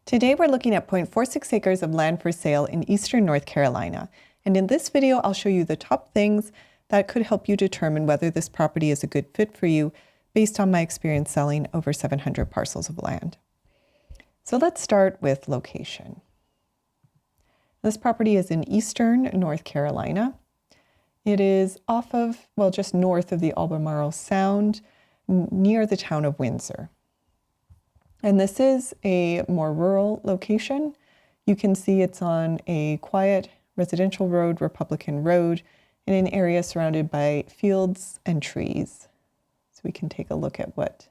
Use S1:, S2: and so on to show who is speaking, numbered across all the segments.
S1: Today we're looking at 0.46 acres of land for sale in eastern North Carolina. And in this video, I'll show you the top things that could help you determine whether this property is a good fit for you based on my experience selling over 700 parcels of land. So let's start with location. This property is in eastern North Carolina. It is off of, well, just north of the Albemarle Sound, near the town of Windsor. And this is a more rural location. You can see it's on a quiet residential road, Republican Road, in an area surrounded by fields and trees. So we can take a look at what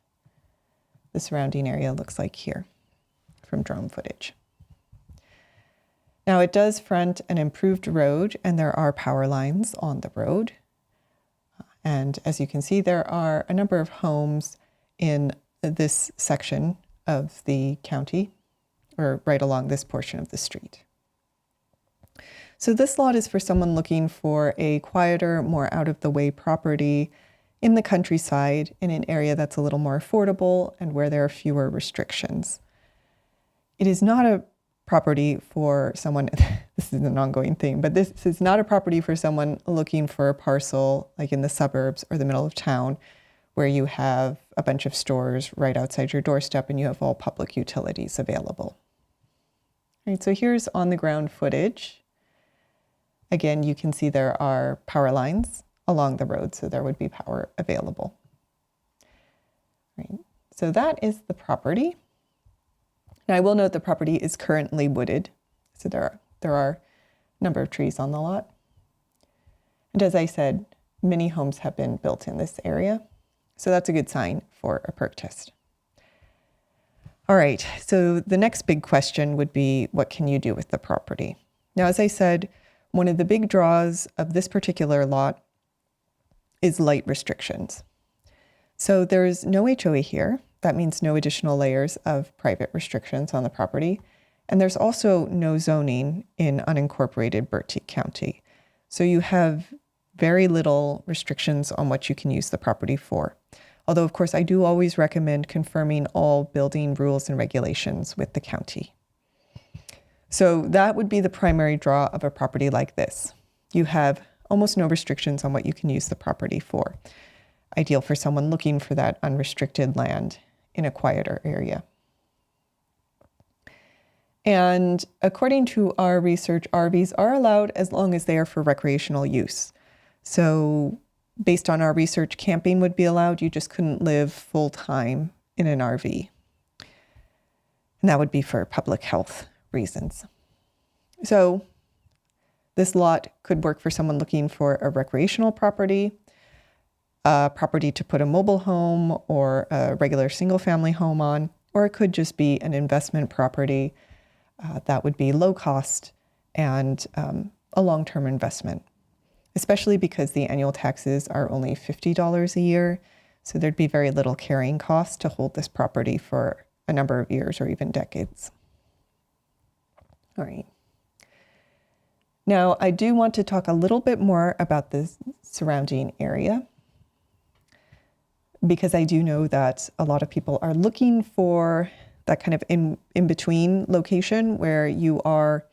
S1: the surrounding area looks like here from drone footage. Now it does front an improved road, and there are power lines on the road. And as you can see, there are a number of homes in this section of the county, or right along this portion of the street. So this lot is for someone looking for a quieter, more out-of-the-way property in the countryside in an area that's a little more affordable and where there are fewer restrictions. It is not a property for someone, this is an ongoing theme, but this is not a property for someone looking for a parcel like in the suburbs or the middle of town where you have a bunch of stores right outside your doorstep and you have all public utilities available. All right, so here's on-the-ground footage. Again, you can see there are power lines along the road, so there would be power available. Right, so that is the property. Now I will note the property is currently wooded, so there are a number of trees on the lot. And as I said, many homes have been built in this area, so that's a good sign for a perk test. All right, so the next big question would be, what can you do with the property? Now, as I said, one of the big draws of this particular lot is light restrictions. So there's no HOA here. That means no additional layers of private restrictions on the property. And there's also no zoning in unincorporated Bertie County. So you have very little restrictions on what you can use the property for. Although, of course, I do always recommend confirming all building rules and regulations with the county. So that would be the primary draw of a property like this. You have almost no restrictions on what you can use the property for. Ideal for someone looking for that unrestricted land in a quieter area. And according to our research, RVs are allowed as long as they are for recreational use. So based on our research, camping would be allowed. You just couldn't live full-time in an RV. And that would be for public health reasons. So this lot could work for someone looking for a recreational property, a property to put a mobile home or a regular single-family home on, or it could just be an investment property that would be low cost and a long-term investment, especially because the annual taxes are only $50 a year. So there'd be very little carrying cost to hold this property for a number of years or even decades. All right. Now, I do want to talk a little bit more about the surrounding area, because I do know that a lot of people are looking for that kind of in-between location where you are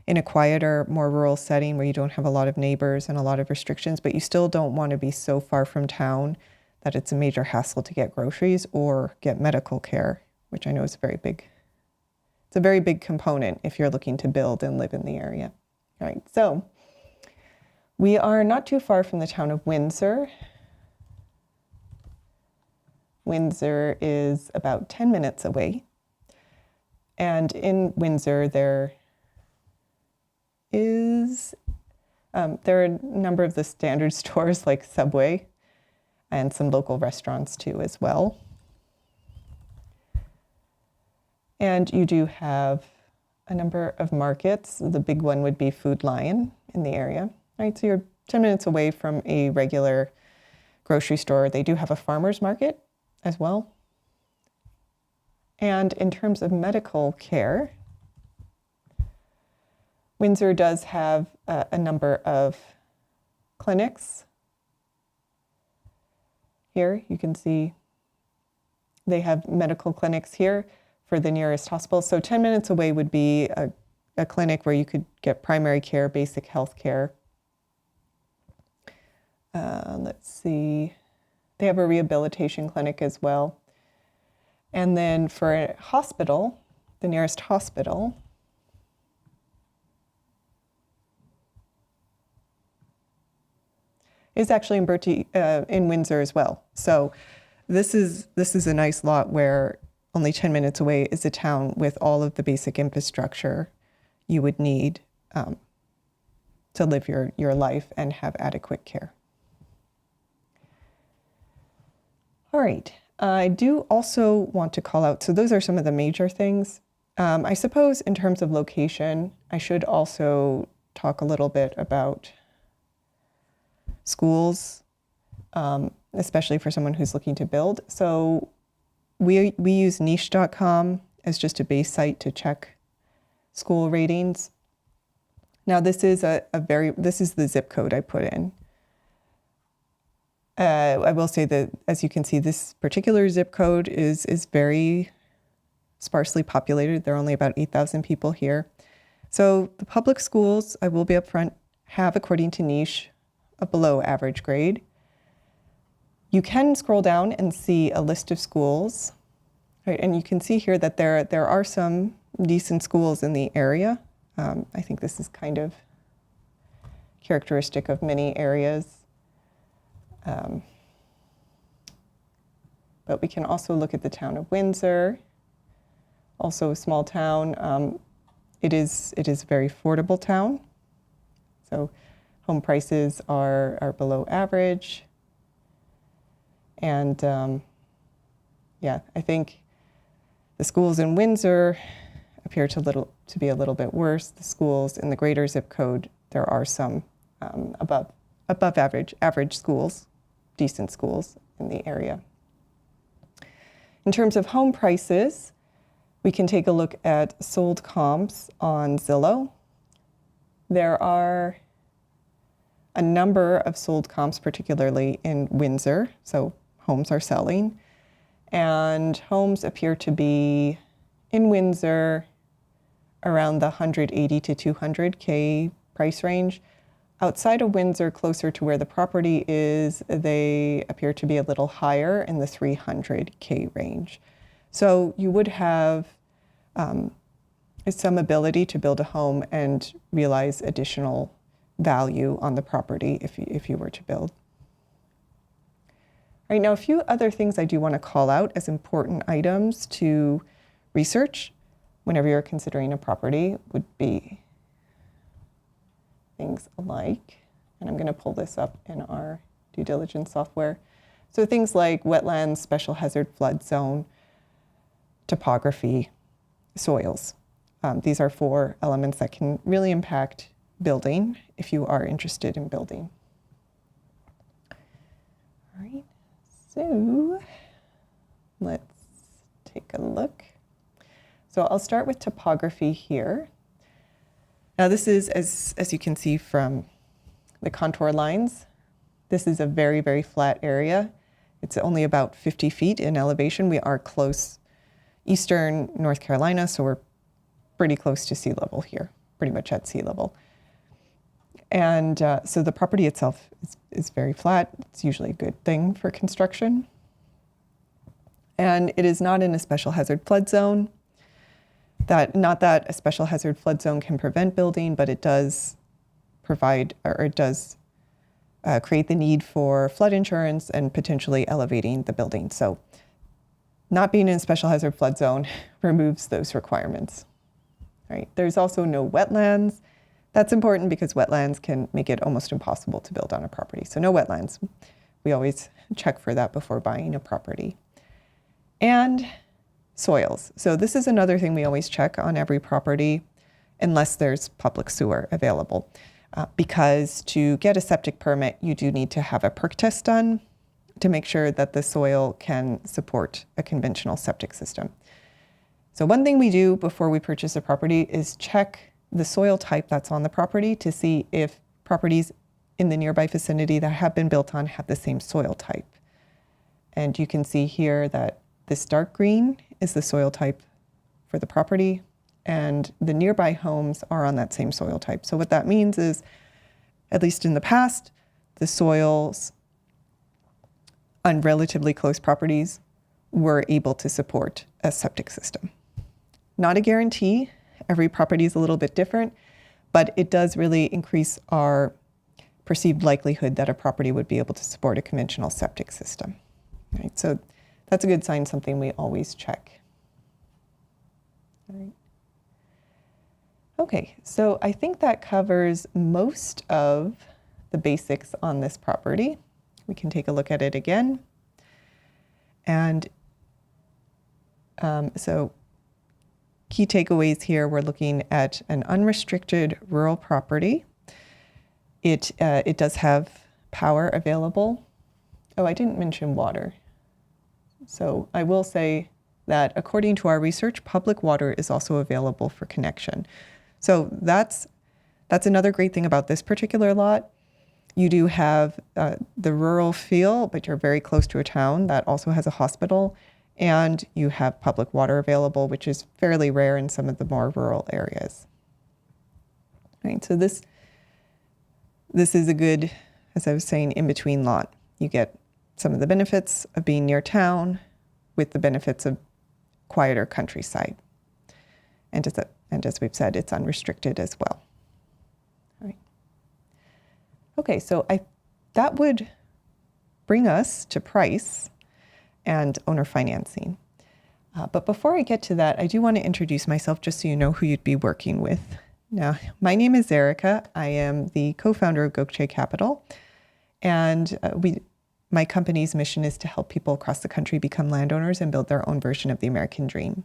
S1: in a quieter, more rural setting where you don't have a lot of neighbors and a lot of restrictions, but you still don't want to be so far from town that it's a major hassle to get groceries or get medical care, which I know is it's a very big component if you're looking to build and live in the area. All right, so we are not too far from the town of Windsor. Windsor is about 10 minutes away. And in Windsor, there are a number of the standard stores like Subway and some local restaurants too as well. And you do have a number of markets. The big one would be Food Lion in the area. Right, so you're 10 minutes away from a regular grocery store. They do have a farmer's market as well. And in terms of medical care, Windsor does have a number of clinics. Here you can see they have medical clinics here for the nearest hospital. So 10 minutes away would be a clinic where you could get primary care, basic health care. Let's see. They have a rehabilitation clinic as well. And then for a hospital, the nearest hospital is actually in Bertie, in Windsor as well. So this is a nice lot where only 10 minutes away is a town with all of the basic infrastructure you would need to live your life and have adequate care. All right, I do also want to call out, so those are some of the major things. I suppose in terms of location, I should also talk a little bit about schools, especially for someone who's looking to build. So we use niche.com as just a base site to check school ratings. Now this is this is the zip code I put in. I will say that, as you can see, this particular zip code is very sparsely populated. There are only about 8,000 people here. So the public schools, I will be upfront, have, according to niche, a below average grade. You can scroll down and see a list of schools, right? And you can see here that there are some decent schools in the area. I think this is kind of characteristic of many areas. But we can also look at the town of Windsor, also a small town. It is a very affordable town. So home prices are below average. And yeah, I think the schools in Windsor appear to be a little bit worse. The schools in the greater zip code, there are some above average schools, decent schools in the area. In terms of home prices, we can take a look at sold comps on Zillow. There are a number of sold comps, particularly in Windsor, so homes are selling. And homes appear to be in Windsor around the 180 to 200K price range. Outside of Windsor, closer to where the property is, they appear to be a little higher in the 300K range. So you would have some ability to build a home and realize additional value on the property if you were to build. All right, now a few other things I do want to call out as important items to research whenever you're considering a property would be things like, and I'm going to pull this up in our due diligence software. So things like wetlands, special hazard flood zone, topography, soils. These are 4 elements that can really impact building if you are interested in building. All right, so let's take a look. So I'll start with topography here. Now this is, as you can see from the contour lines, this is a very, very flat area. It's only about 50 feet in elevation. We are close eastern North Carolina, so we're pretty close to sea level here, pretty much at sea level. And so the property itself is very flat. It's usually a good thing for construction. And it is not in a special hazard flood zone. Not that a special hazard flood zone can prevent building, but it does provide, or it does create the need for flood insurance and potentially elevating the building. So not being in a special hazard flood zone removes those requirements. Right? There's also no wetlands. That's important because wetlands can make it almost impossible to build on a property. So no wetlands. We always check for that before buying a property. And soils. So this is another thing we always check on every property, unless there's public sewer available. Because to get a septic permit, you do need to have a perk test done to make sure that the soil can support a conventional septic system. So one thing we do before we purchase a property is check the soil type that's on the property to see if properties in the nearby vicinity that have been built on have the same soil type. And you can see here that this dark green is the soil type for the property, and the nearby homes are on that same soil type. So what that means is, at least in the past, the soils on relatively close properties were able to support a septic system. Not a guarantee. Every property is a little bit different, but it does really increase our perceived likelihood that a property would be able to support a conventional septic system. Right? So that's a good sign, something we always check. All right. Okay, so I think that covers most of the basics on this property. We can take a look at it again. And so key takeaways here, we're looking at an unrestricted rural property. It does have power available. Oh, I didn't mention water. So I will say that according to our research, public water is also available for connection. So that's another great thing about this particular lot. You do have the rural feel, but you're very close to a town that also has a hospital, and you have public water available, which is fairly rare in some of the more rural areas. Right, so this is a good, as I was saying, in-between lot. You get some of the benefits of being near town with the benefits of quieter countryside. And as we've said, it's unrestricted as well. All right. Okay, so that would bring us to price and owner financing. But before I get to that, I do want to introduce myself just so you know who you'd be working with. Now, my name is Erica. I am the co-founder of Gokche Capital, and my company's mission is to help people across the country become landowners and build their own version of the American dream.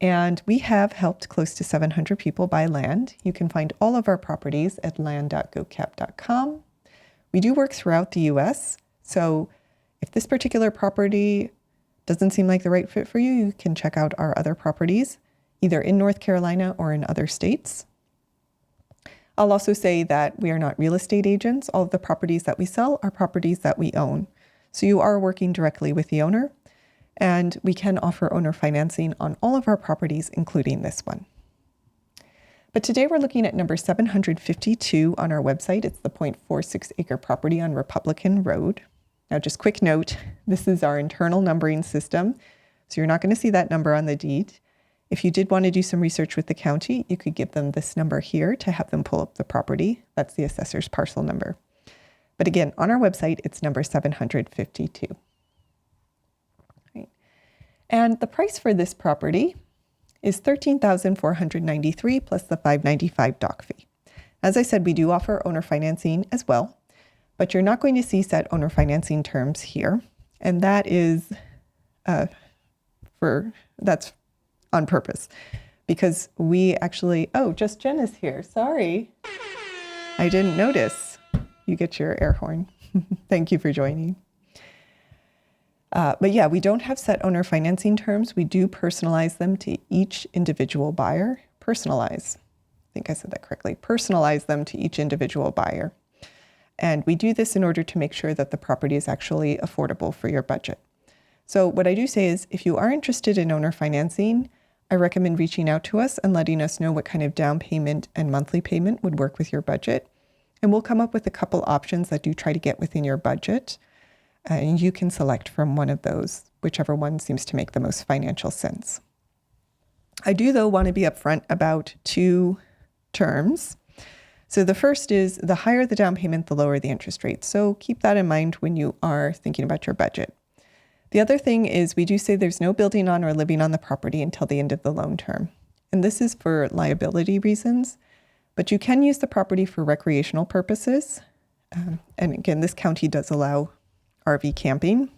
S1: And we have helped close to 700 people buy land. You can find all of our properties at land.gocap.com. We do work throughout the US, so if this particular property doesn't seem like the right fit for you, you can check out our other properties, either in North Carolina or in other states. I'll also say that we are not real estate agents. All of the properties that we sell are properties that we own. So you are working directly with the owner, and we can offer owner financing on all of our properties, including this one. But today we're looking at number 752 on our website. It's the 0.46 acre property on Republican Road. Now, just quick note, this is our internal numbering system, so you're not going to see that number on the deed. If you did want to do some research with the county, you could give them this number here to have them pull up the property. That's the assessor's parcel number. But again, on our website, it's number 752. Right. And the price for this property is $13,493 plus the $595 doc fee. As I said, we do offer owner financing as well, but you're not going to see set owner financing terms here. And that is that's on purpose, because we actually, just Jen is here. Sorry, I didn't notice. You get your air horn. Thank you for joining. But yeah, we don't have set owner financing terms. We do personalize them to each individual buyer. Personalize, I think I said that correctly. Personalize them to each individual buyer. And we do this in order to make sure that the property is actually affordable for your budget. So what I do say is, if you are interested in owner financing, I recommend reaching out to us and letting us know what kind of down payment and monthly payment would work with your budget. And we'll come up with a couple options that do try to get within your budget. And you can select from one of those, whichever one seems to make the most financial sense. I do, though, want to be upfront about two terms. So the first is, the higher the down payment, the lower the interest rate. So keep that in mind when you are thinking about your budget. The other thing is, we do say there's no building on or living on the property until the end of the loan term. And this is for liability reasons, but you can use the property for recreational purposes. And again, this county does allow RV camping,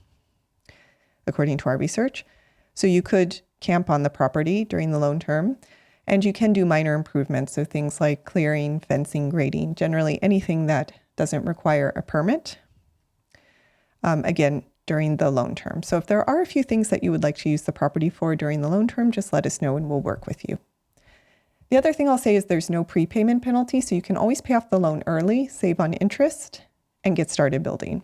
S1: according to our research. So you could camp on the property during the loan term, and you can do minor improvements. So things like clearing, fencing, grading, generally anything that doesn't require a permit, again, during the loan term. So if there are a few things that you would like to use the property for during the loan term, just let us know and we'll work with you. The other thing I'll say is there's no prepayment penalty, so you can always pay off the loan early, save on interest, and get started building.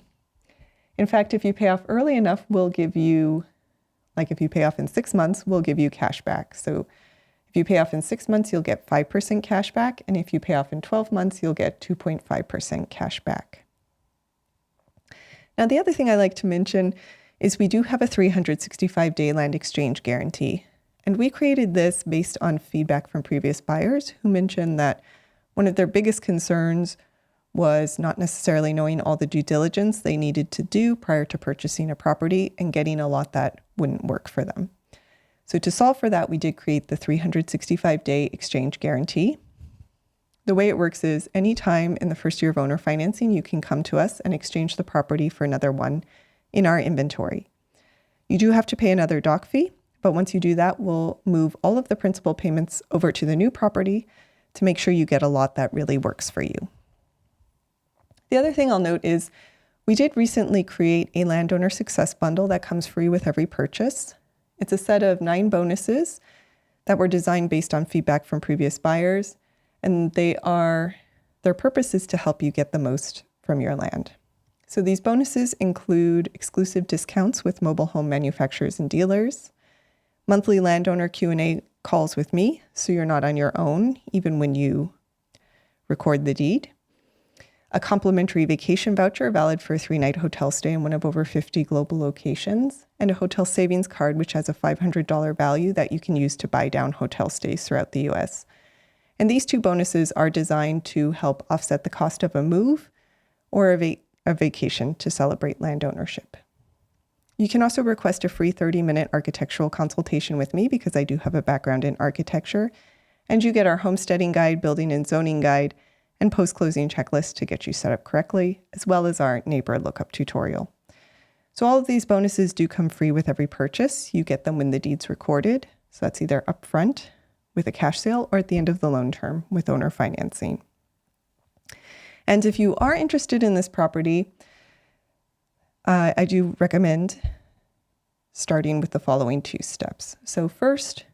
S1: In fact, if you pay off early enough, we'll give you Like if you pay off in 6 months, we'll give you cash back. So if you pay off in 6 months, you'll get 5% cash back. And if you pay off in 12 months, you'll get 2.5% cash back. Now, the other thing I like to mention is we do have a 365-day land exchange guarantee. And we created this based on feedback from previous buyers who mentioned that one of their biggest concerns was not necessarily knowing all the due diligence they needed to do prior to purchasing a property and getting a lot that wouldn't work for them. So to solve for that, we did create the 365-day exchange guarantee. The way it works is anytime in the first year of owner financing, you can come to us and exchange the property for another one in our inventory. You do have to pay another doc fee, but once you do that, we'll move all of the principal payments over to the new property to make sure you get a lot that really works for you. The other thing I'll note is we did recently create a landowner success bundle that comes free with every purchase. It's a set of 9 bonuses that were designed based on feedback from previous buyers, and their purpose is to help you get the most from your land. So these bonuses include exclusive discounts with mobile home manufacturers and dealers, monthly landowner Q&A calls with me, so you're not on your own, even when you record the deed, a complimentary vacation voucher valid for a 3-night hotel stay in one of over 50 global locations, and a hotel savings card which has a $500 value that you can use to buy down hotel stays throughout the US. And these 2 bonuses are designed to help offset the cost of a move or a vacation to celebrate land ownership. You can also request a free 30-minute architectural consultation with me because I do have a background in architecture, and you get our homesteading guide, building and zoning guide, and post-closing checklist to get you set up correctly, as well as our neighbor lookup tutorial. So all of these bonuses do come free with every purchase. You get them when the deed's recorded. So that's either upfront with a cash sale or at the end of the loan term with owner financing. And if you are interested in this property, I do recommend starting with the following 2 steps. So first,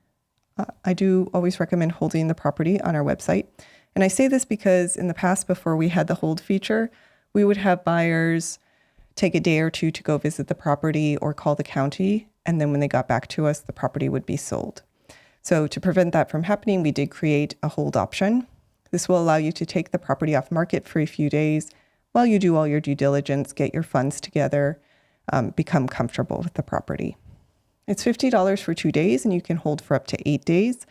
S1: I do always recommend holding the property on our website. And I say this because in the past, before we had the hold feature, we would have buyers take a day or 2 to go visit the property or call the county. And then when they got back to us, the property would be sold. So to prevent that from happening, we did create a hold option. This will allow you to take the property off market for a few days while you do all your due diligence, get your funds together, become comfortable with the property. It's $50 for 2 days, and you can hold for up to 8 days.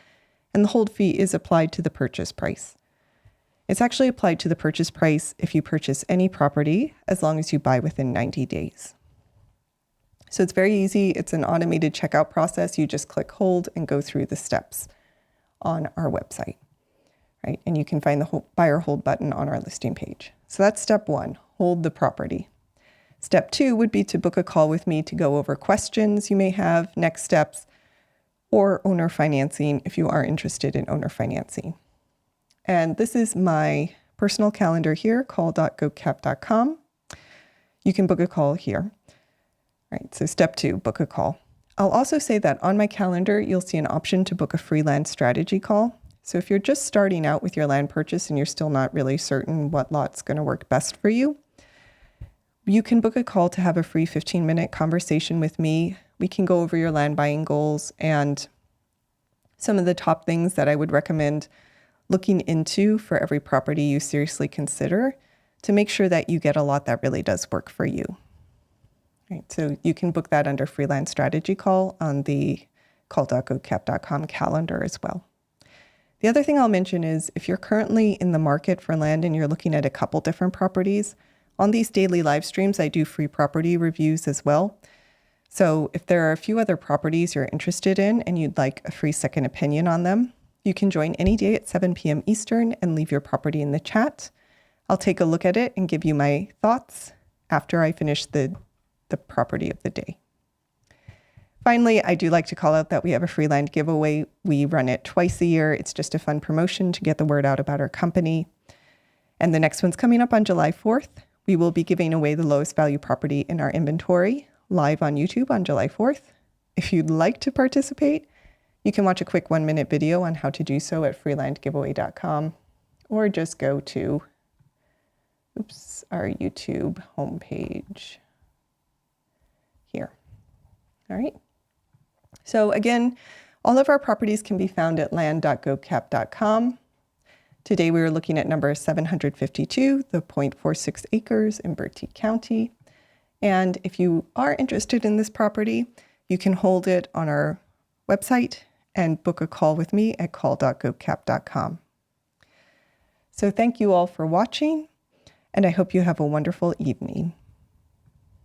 S1: And the hold fee is applied to the purchase price. It's actually applied to the purchase price if you purchase any property, as long as you buy within 90 days. So it's very easy. It's an automated checkout process. You just click hold and go through the steps on our website, right? And you can find the buyer hold button on our listing page. So that's step 1, hold the property. Step 2 would be to book a call with me to go over questions you may have, next steps, or owner financing if you are interested in owner financing. And this is my personal calendar here, call.gocap.com. You can book a call here. All right, so step 2, book a call. I'll also say that on my calendar, you'll see an option to book a free land strategy call. So if you're just starting out with your land purchase and you're still not really certain what lot's going to work best for you, you can book a call to have a free 15-minute conversation with me. We can go over your land buying goals and some of the top things that I would recommend looking into for every property you seriously consider to make sure that you get a lot that really does work for you. Right, so you can book that under Freelance Strategy Call on the call.gocap.com calendar as well. The other thing I'll mention is if you're currently in the market for land and you're looking at a couple different properties, on these daily live streams, I do free property reviews as well. So if there are a few other properties you're interested in and you'd like a free second opinion on them, you can join any day at 7 p.m. Eastern and leave your property in the chat. I'll take a look at it and give you my thoughts after I finish the property of the day. Finally, I do like to call out that we have a free land giveaway. We run it twice a year. It's just a fun promotion to get the word out about our company. And the next one's coming up on July 4th. We will be giving away the lowest value property in our inventory live on YouTube on July 4th. If you'd like to participate, you can watch a quick 1-minute video on how to do so at freelandgiveaway.com or just go to our YouTube homepage here. All right. So again, all of our properties can be found at land.gocap.com. Today we were looking at number 752, the 0.46 acres in Bertie County. And if you are interested in this property, you can hold it on our website and book a call with me at call.gocap.com. So thank you all for watching, and I hope you have a wonderful evening.